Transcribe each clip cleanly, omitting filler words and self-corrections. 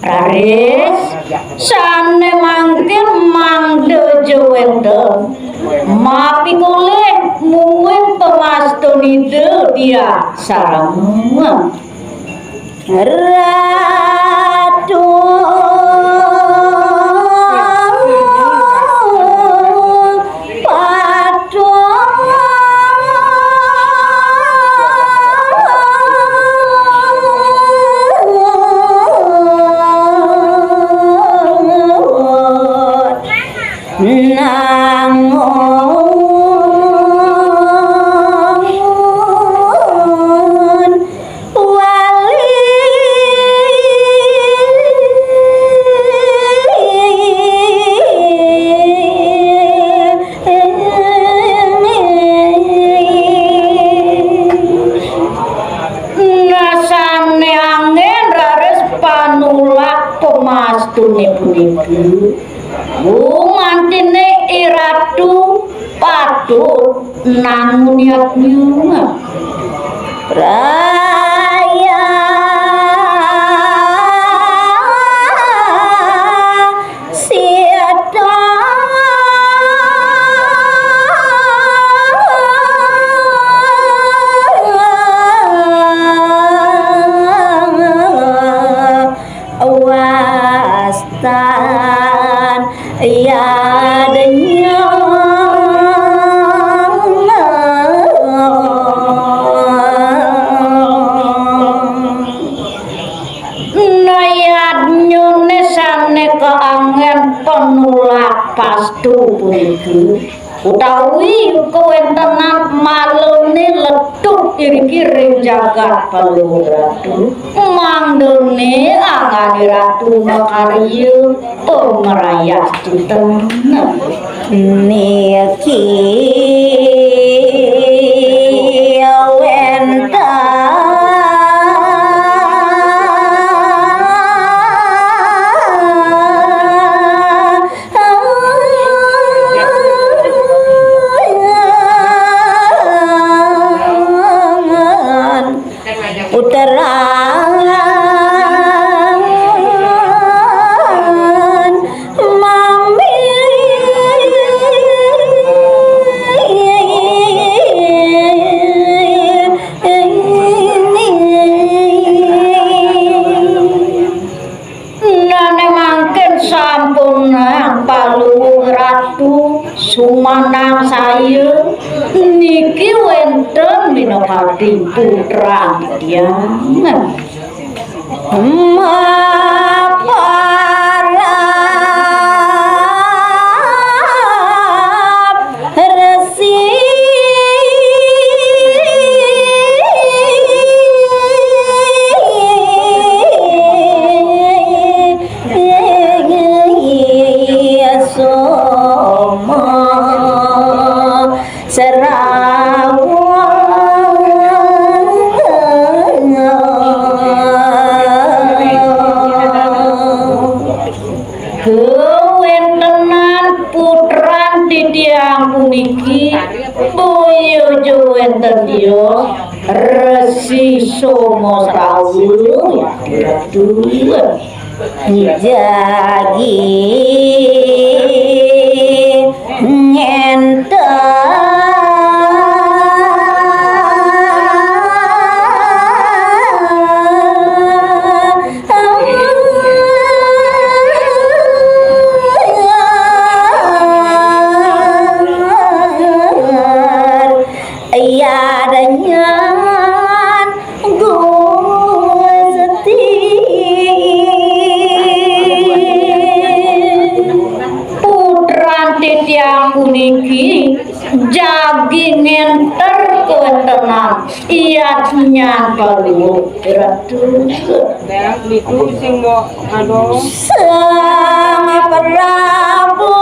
Raris sane mangkin mangdejo wenten mapi goleh muwin pemastonido dia sarang ratu mantine iratu patut nang niat nyunga raya siata awastan ya adanya nayat nyunesane keangen penulak pastu puniki utawi kewentenan malune letuk kiri-kiri jagat paluratu mangdene angani ratu makarya pemerayat cinten niki sumanang saya niki wenten Minopati putra dia kewentenan putran didiang puniki boyo jowenten dia Resi Somo Srawuh dua jagi puniki jagi ngenter kewentenan iya nyangka lu ratu Niku sing mbok anu sang Prabu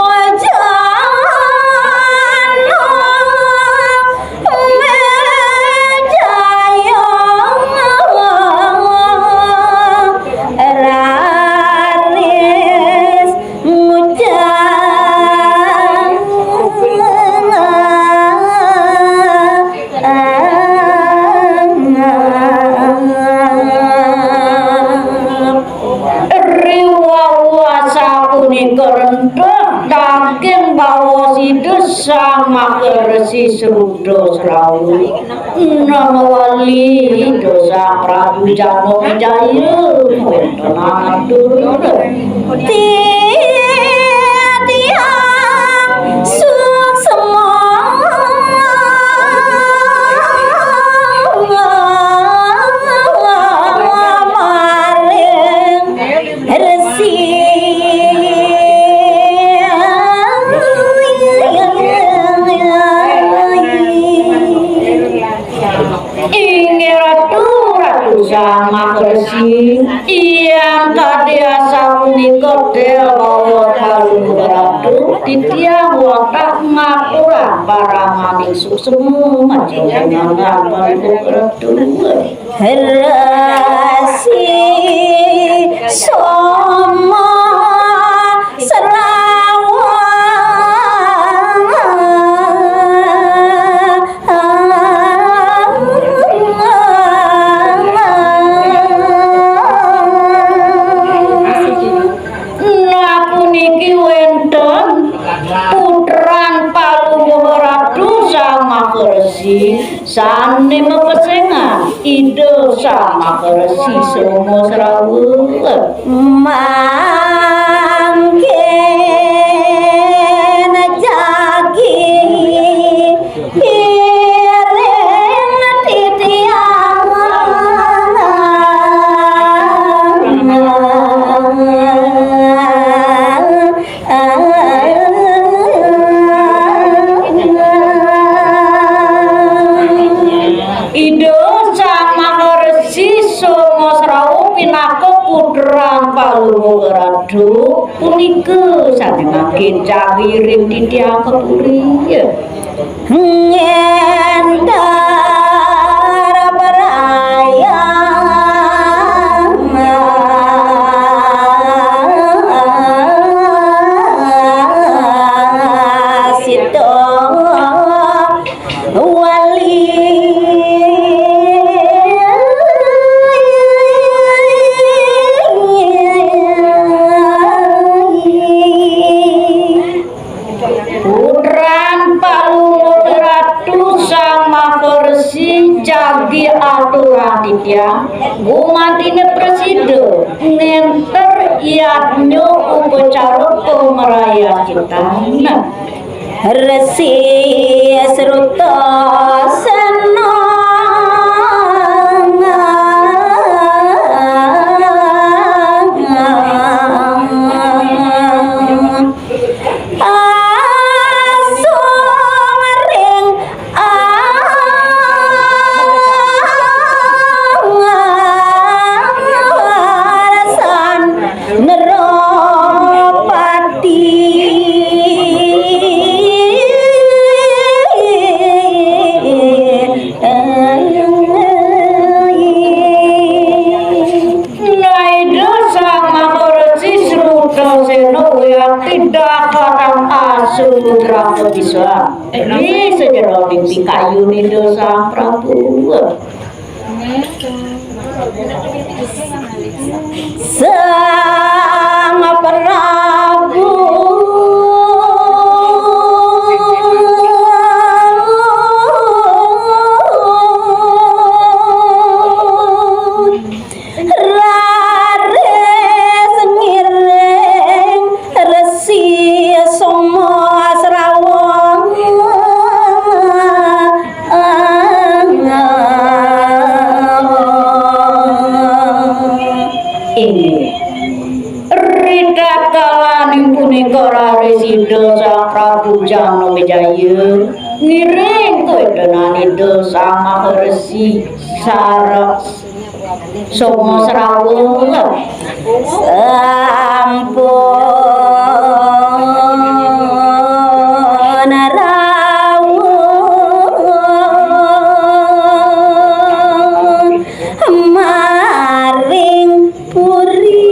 daging bawa sidus sama kersi serudo serawu nama wali dosa Prabu Jano Jaya wentonan dulu tiang suk maring resi sama kersi yang tadi asal nikot bawa kalung beradu di tiang watak ngapura para manik susemu macam yang ngapur beradu rasi sama sane mepesengan ide sama kersi semua serawu mangken jagi piring titiang Palunguradu punika sajengaken cawiring titiang kepuri nyendar beraya sito wali jagi aturan titiang gumantine presiden nenter iadnyo upacara pemeraya kita resi seruta senang bisa ini sejarah mimpi kayu nih dosa Prabu sang Prabu Rida kalaning punika raresido sang Prabu Jano Wijaya ngiring kowe denani dosa maharesi sareng songo srawung sampun rawuh maring puri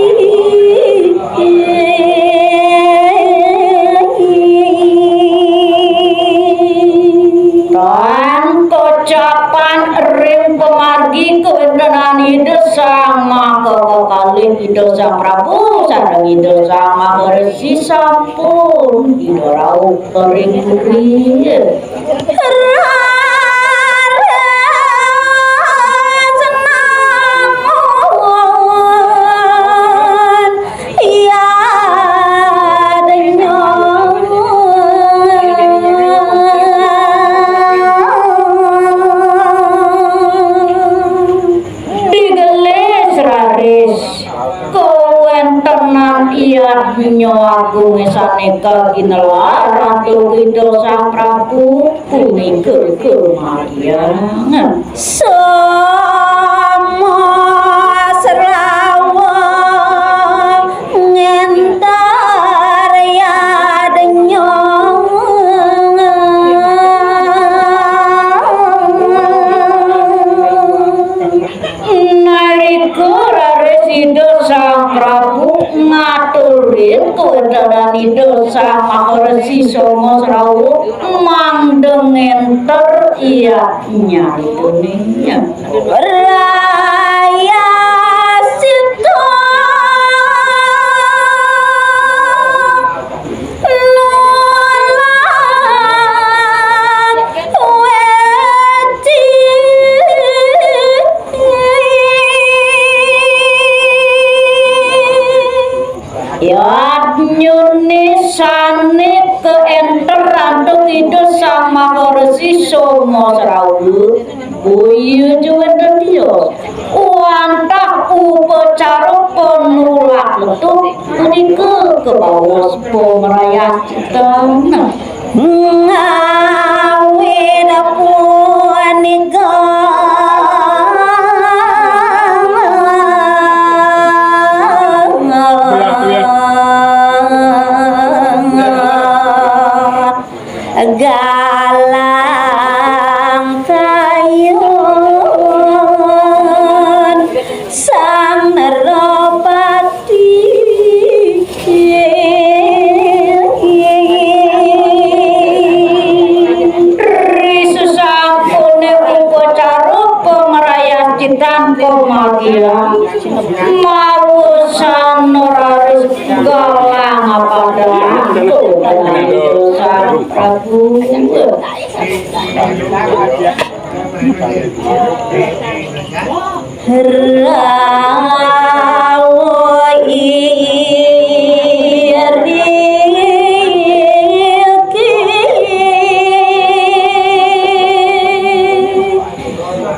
tan kocapan ring pemargi kewentenani desang maka kalih ida sang Prabu sareng ida sang Maharesi sampun ida rawuh ring puri nyawagung saneka ginelar ratu Ida sang Prabu punika kemaryangan sama srawung ngentar yadenya nalika Ida sang Prabu ngaturin kewentenani dosa Maharesi songo srawung mandeng enter iya nyalituninya raya sito nyunisane keenter rantuk Ida sang Maharesi songo srawung boyo juwenten dia wantah upacara penulak letuk punika kebawas pemerayaan ngawin punika galang tayun sang Nerapati risu sampune upacara pemerayaan citan kemargian mawusan noraris galang pada sang Prabu rawuh iriki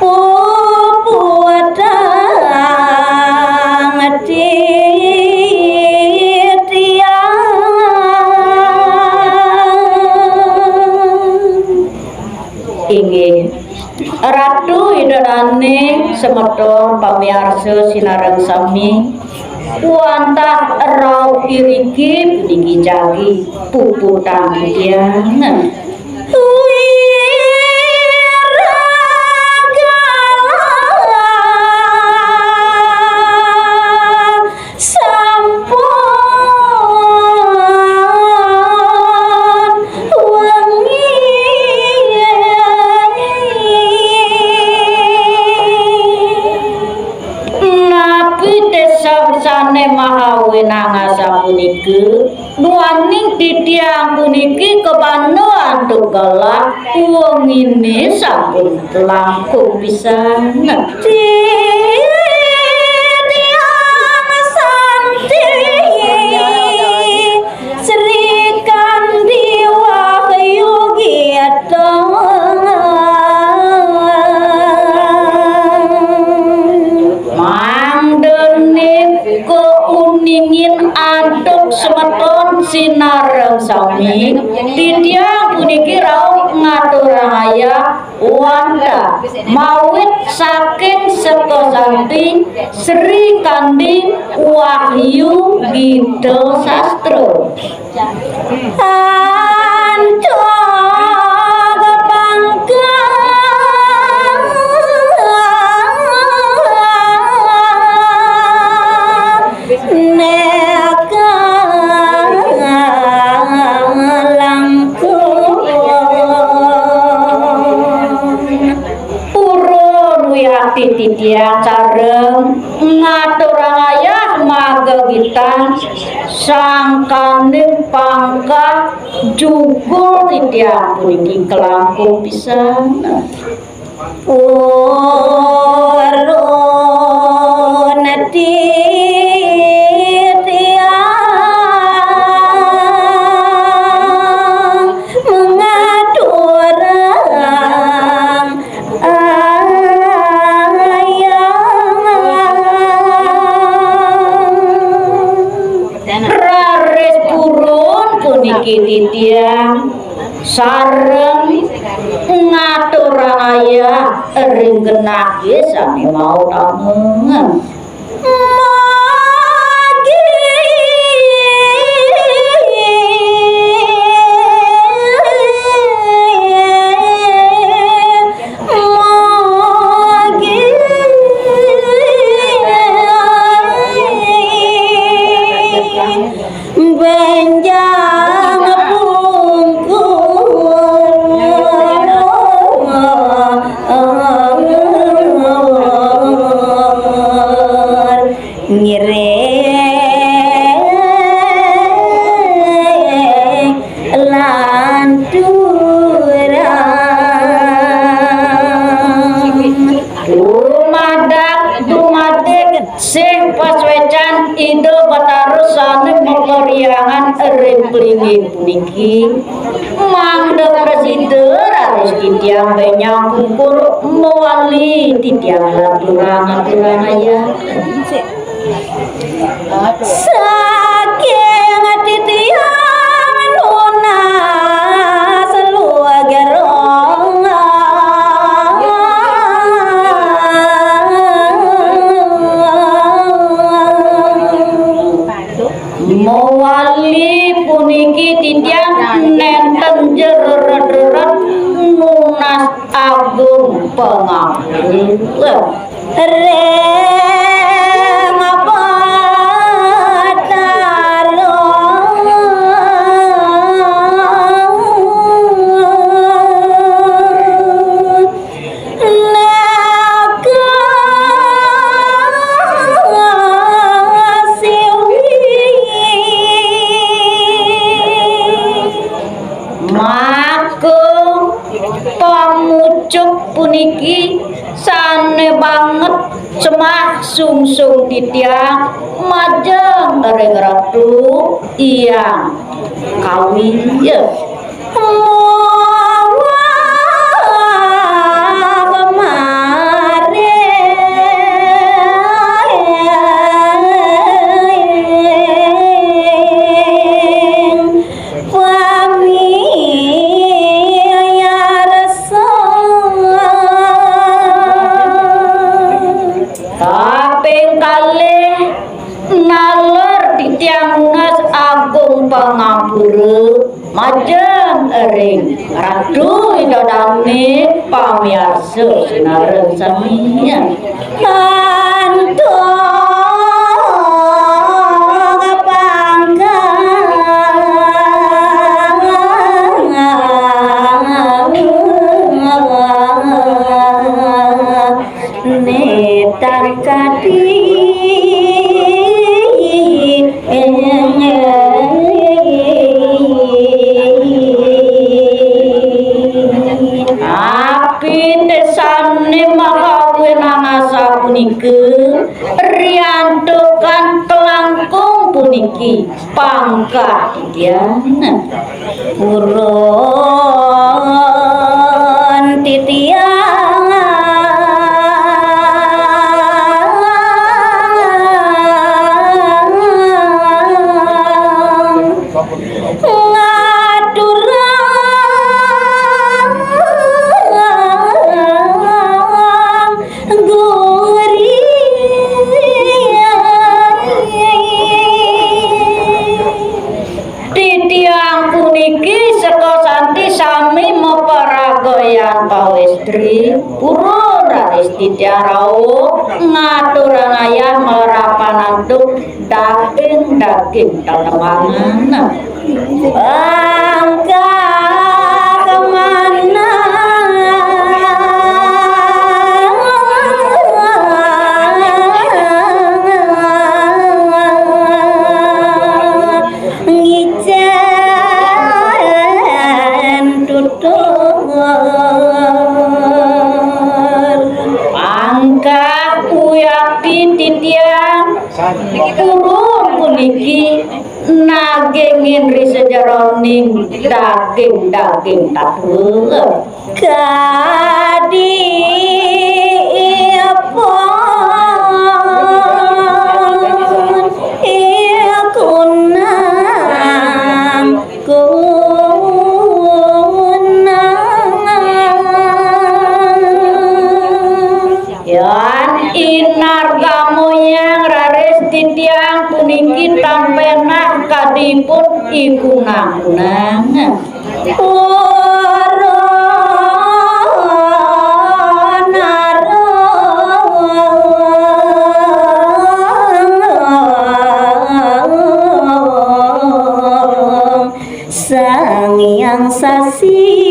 pupuadang inggih Ratu Idane semeton pamiarsa sinareng sami wantah rawuh iriki puniki jagi puputan diana mahawenang sapunika nuaning titiang puniki kepanuan tugalah wong ini sampun langkung pisan titiang santi Sri Kandi Wahyu Giyata ningin antuk semeton sinareng sami titiang puniki raup ngaturaya wanda mawit saking Sekosakti Sri Kandi Wahyu Gita Sastro titiang sareng ngaturaya magagitan sangkaning pangkat jugul titiang puniki kelangkung pisan titiang sareng ngaturaya ring genah sami mau tamungan sing paswecan Indo batarusane mekoriangan replingi puniki mangda presiden harus titiang benyang kukur mewali titiang aturan aya saking titiang nuna seluagerong mewali puniki titiang nenten jerat nunas agung pengampun puniki sane banget cemah sungsung titiang majeng ring ratu iya kawin ya pangampura majeng ring ratu idodane pamiarsa sinareng samian riantukan kelangkung puniki pangkat titiang urun titiang puniki seka Santi sami meparagoyan pawestri purun raris titiang rawuh ngaturan ayah merapanantuk daging tanemangan bangka kemana ngijen tutur bangka yakin titiang kurun puniki nagingin ri sejeroning daging tabuh kadi titiang puniki tampenah kadipun ikunang-kunang Sang Hyang Sasi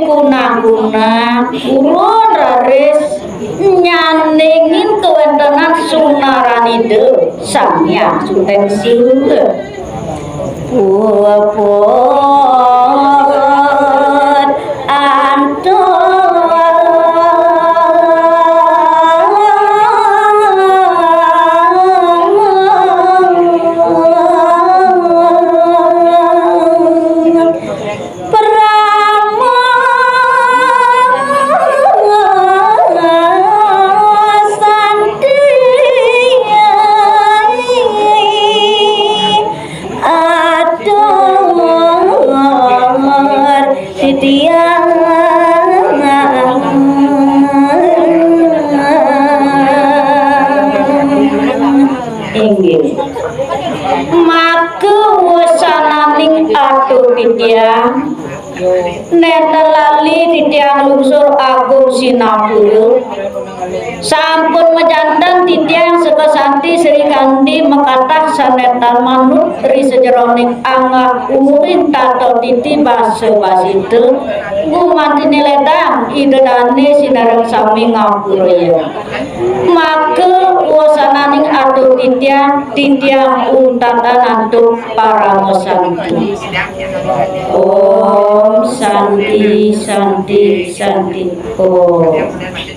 kunang-kunang urun raris nyaningin kewentenan sunaranide Sang Hyang Sutengsil puapot titiang nenten lali titiang lungsur agung sinapura sampun mejanten titiang seka Santi Sri Kandi mekatah sanetan manut ri sejeroning angah umurin tato titi basa basite gumantine ledang idedane sinareng sami ngapuraya maka wasananing atur titiang untatan antuk paramosanti Om Santi Santi Santi Om